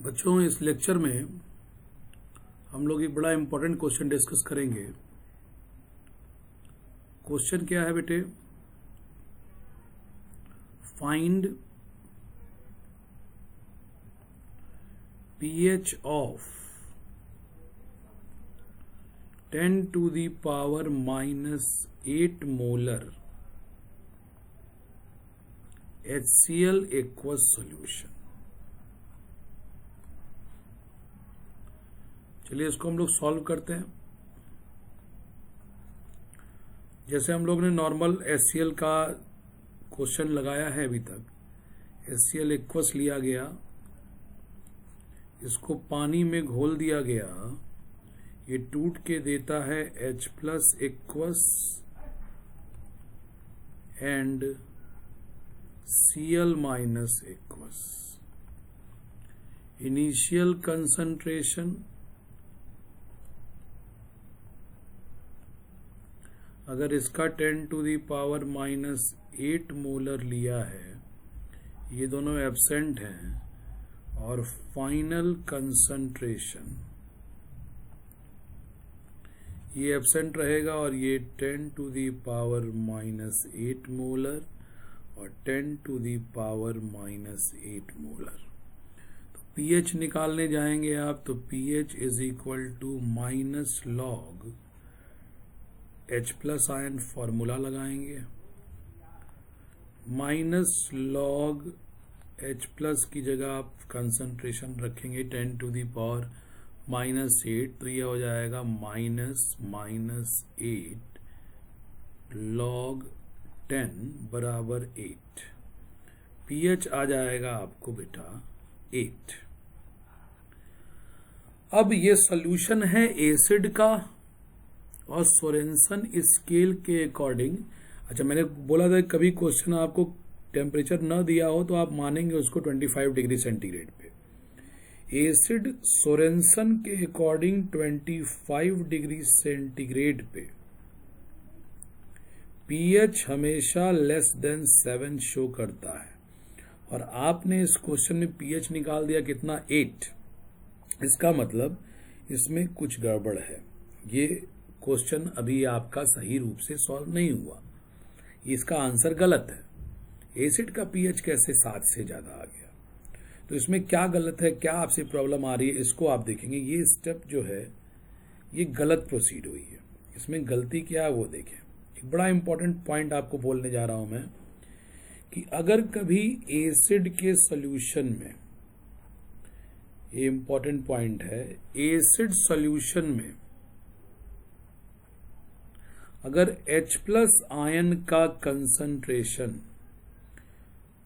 बच्चों, इस लेक्चर में हम लोग एक बड़ा इंपॉर्टेंट क्वेश्चन डिस्कस करेंगे। क्वेश्चन क्या है बेटे? Find pH of 10 to the power -8 molar HCl aqueous solution। चलिए इसको हम लोग सॉल्व करते हैं। जैसे हम लोग ने नॉर्मल HCl का क्वेश्चन लगाया है अभी तक। HCl एक्वस लिया गया, इसको पानी में घोल दिया गया, ये टूट के देता है H+ aqueous and Cl- aqueous. Initial concentration अगर इसका 10 to the power -8 मोलर लिया है, ये दोनों एब्सेंट हैं, और फाइनल कंसंट्रेशन ये एब्सेंट रहेगा और ये 10 to the power -8 मोलर और 10 to the power -8 मोलर। तो pH निकालने जाएंगे आप, तो pH is equal to -log H+ ion formula लगाएंगे, -log H+ की जगह आप कंसंट्रेशन रखेंगे 10 to the power -8, तो यह हो जाएगा -8 log 10 बराबर 8। pH आ जाएगा आपको बेटा 8। अब ये सॉल्यूशन है एसिड का और सोरेनसन स्केल के अकॉर्डिंग। अच्छा, मैंने बोला था कभी क्वेश्चन आपको टेम्परेचर न दिया हो तो आप मानेंगे उसको 25 डिग्री सेंटीग्रेड पे। एसिड सोरेनसन के अकॉर्डिंग 25 डिग्री सेंटीग्रेड पे pH हमेशा लेस देन 7 शो करता है, और आपने इस क्वेश्चन में pH निकाल दिया कितना? 8। इसका मतलब इसमें कुछ गड़बड़ है। ये क्वेश्चन अभी आपका सही रूप से सॉल्व नहीं हुआ, इसका आंसर गलत है। एसिड का pH कैसे 7 से ज्यादा आ गया? तो इसमें क्या गलत है, क्या आपसे प्रॉब्लम आ रही है, इसको आप देखेंगे। ये स्टेप जो है ये गलत प्रोसीड हुई है, इसमें गलती क्या है वो देखें। एक बड़ा इंपॉर्टेंट पॉइंट आपको बोलने जा रहा हूं मैं कि अगर कभी एसिड के सॉल्यूशन में, ये इंपॉर्टेंट पॉइंट है, एसिड सॉल्यूशन में अगर H+ आयन का कंसंट्रेशन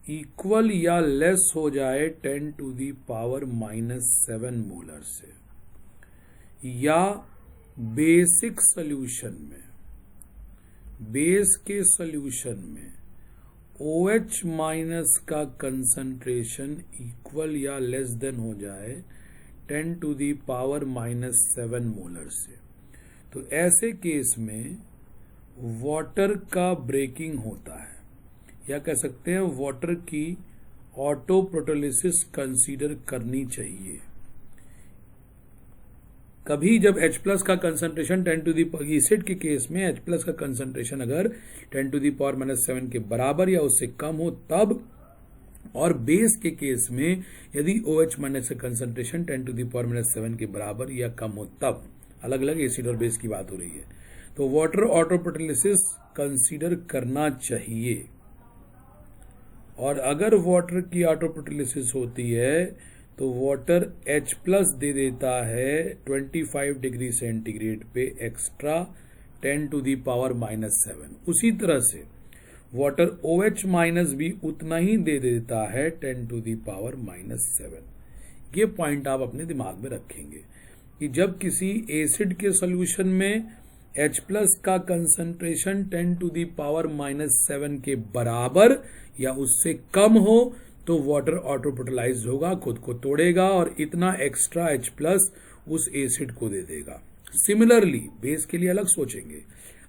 इक्वल या लेस हो जाए 10 to the power -7 मोलर से, या बेसिक सॉल्यूशन में, बेस के सॉल्यूशन में OH- का कंसंट्रेशन इक्वल या लेस देन हो जाए 10 to the power -7 मोलर से, तो ऐसे केस में वाटर का ब्रेकिंग होता है, या कह सकते हैं वाटर की ऑटो प्रोटोलिसिस कंसीडर करनी चाहिए। कभी जब H+ का कंसंट्रेशन 10 to the एसिड के केस में H+ का कंसंट्रेशन अगर 10 to the power -7 के बराबर या उससे कम हो तब, और बेस के केस में यदि OH- का कंसंट्रेशन 10 to the power -7 के बराबर या कम हो तब, अलग अलग एसिड और बेस की बात हो रही है, तो वाटर ऑटो प्रोटोलिसिस कंसीडर करना चाहिए। और अगर वाटर की ऑटो प्रोटोलिसिस होती है तो वाटर H+ दे देता है 25 डिग्री सेंटीग्रेड पे एक्स्ट्रा 10 to the power -7। उसी तरह से वाटर OH- भी उतना ही दे देता है 10 to the power -7। ये पॉइंट आप अपने दिमाग में रखेंगे कि जब किसी एसिड के सॉल्यूशन में H+ का कंसंट्रेशन 10 to the power -7 के बराबर या उससे कम हो तो वाटर ऑटो प्रोटोलाइज होगा, खुद को तोड़ेगा और इतना एक्स्ट्रा H+ उस एसिड को दे देगा। सिमिलरली बेस के लिए अलग सोचेंगे।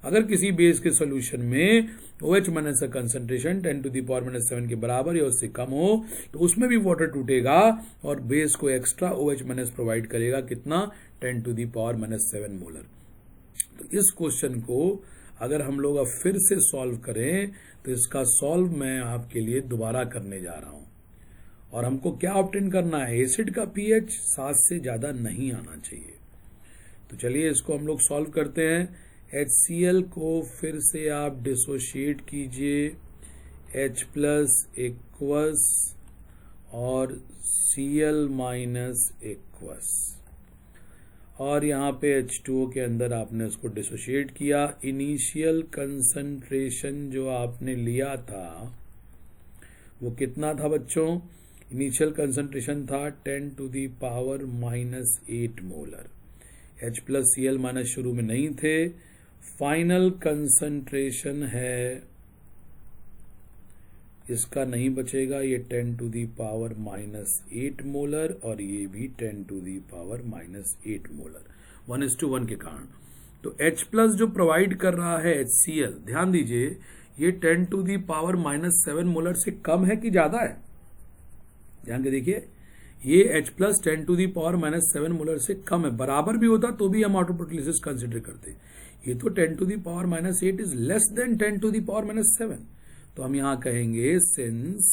अगर किसी बेस के सोल्यूशन में OH माइनस का concentration 10 to the power minus 7 के बराबर या उससे कम हो तो उसमें भी वाटर टूटेगा और बेस को एक्स्ट्रा OH माइनस प्रोवाइड करेगा, कितना, 10 to the power minus 7 molar. तो इस क्वेश्चन को अगर हम लोग अब फिर से सॉल्व करें तो इसका सॉल्व मैं आपके लिए दोबारा करने जा रहा हूं और हमको क्या ऑब्टेन करना है, एसिड का पीएच 7 से ज्यादा नहीं आना चाहिए। तो चलिए इसको हम लोग सॉल्व करते हैं। HCl को फिर से आप डिसोशिएट कीजिए, H प्लस एक्वस और Cl माइनस एक्वस, और यहाँ पे H2O के अंदर आपने उसको डिसोशिएट किया। इनिशियल कंसंट्रेशन जो आपने लिया था वो कितना था बच्चों, इनिशियल कंसंट्रेशन था 10 to the power minus 8 molar. H plus Cl minus शुरू में नहीं थे। फाइनल कंसंट्रेशन है, इसका नहीं बचेगा, ये 10 to the power minus 8 molar और ये भी 10 to the power minus 8 molar, 1:1 के कारण। तो H प्लस जो प्रोवाइड कर रहा है HCl, ध्यान दीजिए, ये 10 to the power minus 7 molar से कम है कि ज्यादा है, ध्यान के देखिए, ये H plus 10 to the power minus 7 molar से कम है। बराबर भी होता तो भी हम ऑटोप्रोटोलिसिस कंसिडर करते, ये तो 10 to the power minus 8 is less than 10 to the power minus 7। तो हम यहां कहेंगे since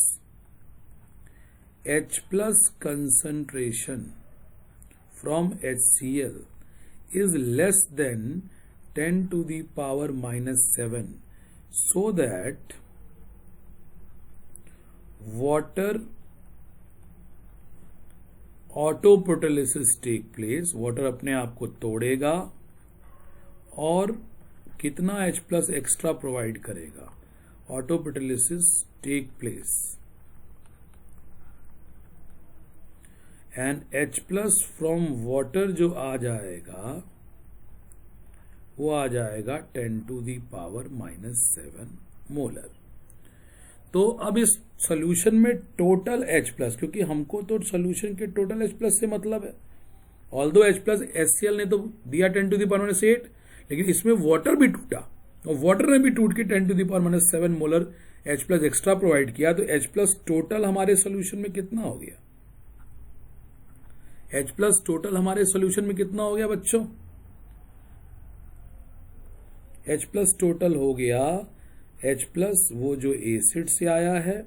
H plus concentration from HCl is less than 10 to the power minus 7, so that water autoprotolysis take place, water अपने आप को तोड़ेगा और कितना H plus extra provide करेगा, autoprotolysis take place and H plus from water जो आ जाएगा वो आ जाएगा 10 to the power minus 7 molar. तो अब इस सोल्यूशन में टोटल H प्लस, क्योंकि हमको तो सोल्यूशन के टोटल H प्लस से मतलब है, ऑल्दो H प्लस HCl ने तो दिया 10 टू दी पावर माइनस 8, लेकिन इसमें वाटर भी टूटा और वाटर ने भी टूट के 10 to the power minus 7 molar H plus extra provide किया। तो H प्लस टोटल हमारे सोल्यूशन में कितना हो गया, H प्लस टोटल हमारे सोल्यूशन में कितना हो गया बच्चों, H प्लस टोटल हो गया, H प्लस वो जो एसिड से आया है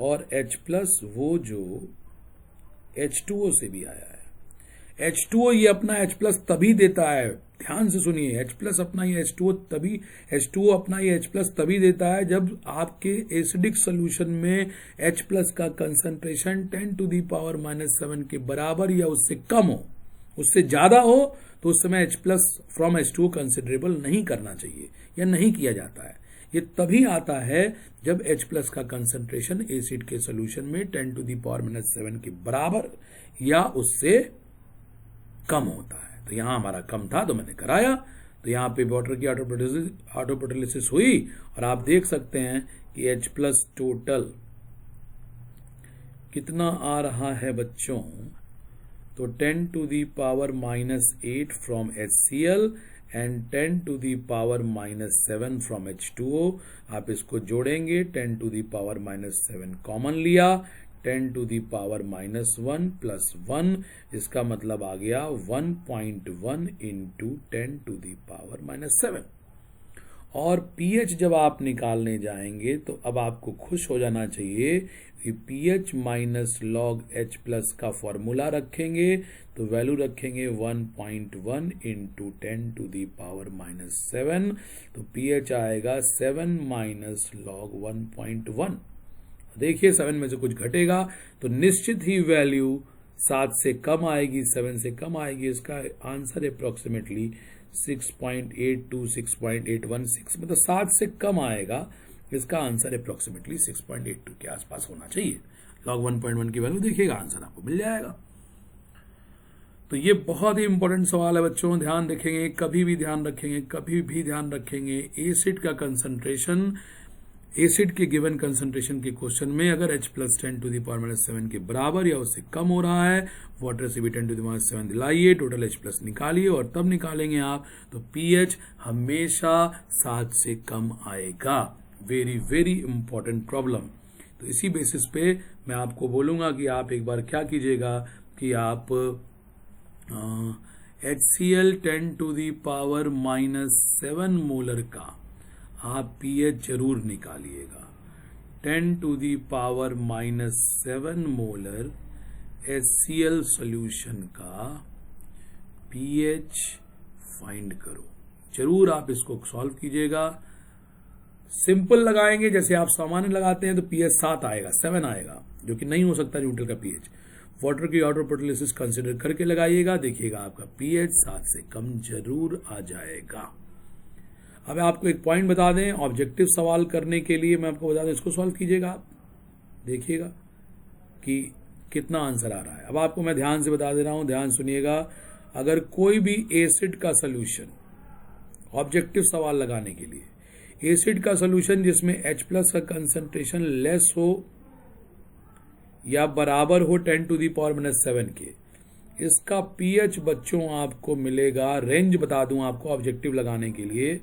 और H प्लस वो जो H2O से भी आया है। H2O ये अपना H प्लस तभी देता है, ध्यान से सुनिए, H प्लस अपना ये H2O अपना ये H प्लस तभी देता है जब आपके एसिडिक सोल्यूशन में H प्लस का concentration 10 to the power minus 7 के बराबर या उससे कम हो, उससे ज्यादा हो तो उस समय H plus from H2O considerable नहीं करना चाहिए या नहीं किया जाता है। ये तभी आता है जब H प्लस का कंसंट्रेशन एसिड के सोल्यूशन में 10 टू दी पावर माइनस 7 के बराबर या उससे कम होता है। तो यहां हमारा कम था तो मैंने कराया, तो यहां पे वाटर की ऑटोप्रोटोलिसिस हुई और आप देख सकते हैं कि H प्लस टोटल कितना आ रहा है बच्चों, तो 10 to the power minus 8 from HCl and 10 to the power minus 7 from H2O। आप इसको जोड़ेंगे, 10 to the power minus 7 common लिया, 10 to the power minus 1 plus 1, इसका मतलब आ गया 1.1 into 10 to the power minus 7। और pH जब आप निकालने जाएंगे तो अब आपको खुश हो जाना चाहिए कि pH minus log H plus का फॉर्मूला रखेंगे तो वैल्यू रखेंगे 1.1 into 10 to the power minus 7, तो pH आएगा 7 माइनस लॉग 1.1। देखिए 7 में से कुछ घटेगा तो निश्चित ही वैल्यू 7 से कम आएगी, 7 से कम आएगी। इसका आंसर अप्रोक्सीमेटली 6.82 6.816, मतलब 7 से कम आएगा। इसका आंसर अप्रोक्सीमेटली 6.82 के आसपास होना चाहिए। लॉग 1.1 की वैल्यू देखिएगा, आंसर आपको मिल जाएगा। तो ये बहुत ही इंपॉर्टेंट सवाल है बच्चों, ध्यान रखेंगे, कभी भी ध्यान रखेंगे, कभी भी ध्यान रखेंगे। एसिड का कंसंट्रेशन एसिड के गिवन कंसंट्रेशन के क्वेश्चन में अगर H प्लस 10⁻⁷ के बराबर या उससे कम हो रहा है, वाटर से भी 10⁻⁷ दिलाइए, टोटल H प्लस निकालिए और तब निकालेंगे आप तो pH हमेशा 7 से कम आएगा। Very very important problem. तो इसी बेसिस पे मैं आपको बोलूंगा कि आप एक बार क्या कीजिएगा कि आप HCl 10⁻⁷ मोलर का आप pH जरूर निकालिएगा। 10⁻⁷ मोलर HCl सॉल्यूशन का pH फाइंड करो। जरूर आप इसको सॉल्व कीजिएगा। सिंपल लगाएंगे जैसे आप सामान्य लगाते हैं तो pH 7 आएगा, 7 आएगा, जो कि नहीं हो सकता न्यूट्रल का pH। वाटर की ऑर्डर प्रोटोलिसिस कंसिडर करके लगाइएगा, देखिएगा आपका pH 7 से कम जरूर आ जाएगा। अब आपको एक पॉइंट बता दें, ऑब्जेक्टिव सवाल करने के लिए मैं आपको बता दें, इसको सॉल्व कीजिएगा आप, देखिएगा कि कितना आंसर आ रहा है। अब आपको मैं ध्यान से बता दे रहा हूं, ध्यान सुनिएगा। अगर कोई भी एसिड का सोल्यूशन, ऑब्जेक्टिव सवाल लगाने के लिए एसिड का सोल्यूशन जिसमें H प्लस का कंसंट्रेशन लेस हो या बराबर हो 10⁻⁷ के, इसका pH बच्चों आपको मिलेगा, रेंज बता दूं आपको ऑब्जेक्टिव लगाने के लिए,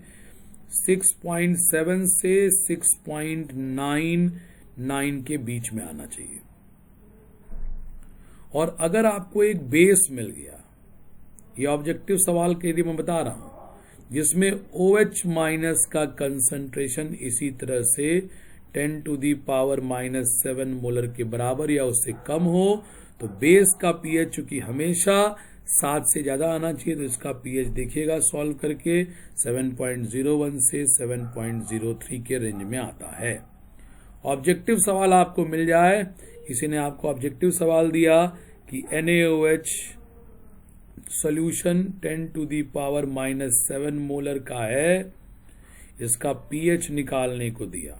6.7 से 6.99 के बीच में आना चाहिए। और अगर आपको एक बेस मिल गया, ये ऑब्जेक्टिव सवाल के लिए मैं बता रहा हूं, जिसमें OH माइनस का कंसंट्रेशन इसी तरह से 10⁻⁷ मोलर के बराबर या उससे कम हो, तो बेस का pH चूंकि हमेशा 7 से ज्यादा आना चाहिए, तो इसका pH देखिएगा सॉल्व करके 7.01 से 7.03 के रेंज में आता है। ऑब्जेक्टिव सवाल आपको मिल जाए, किसी ने आपको ऑब्जेक्टिव सवाल दिया कि NaOH सॉल्यूशन 10⁻⁷ मोलर का है, इसका pH निकालने को दिया,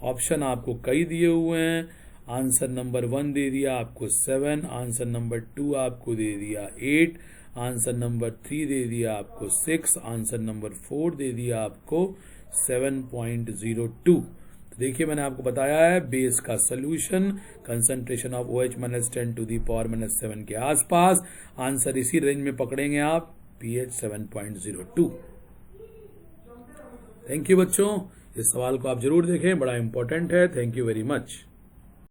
ऑप्शन आपको कई दिए हुए हैं। आंसर नंबर 1 दे दिया आपको 7, आंसर नंबर 2 आपको दे दिया 8, आंसर नंबर 3 दे दिया आपको 6, आंसर नंबर 4 दे दिया आपको 7.02। तो देखिए मैंने आपको बताया है बेस का solution concentration of OH minus 10⁻⁷ के आसपास, आंसर इसी रेंज में पकड़ेंगे आप, pH 7.02। थैंक यू बच्चों, इस सवाल को आप जरूर देखें, बड़ा इंपॉर्टेंट है। Thank you very much.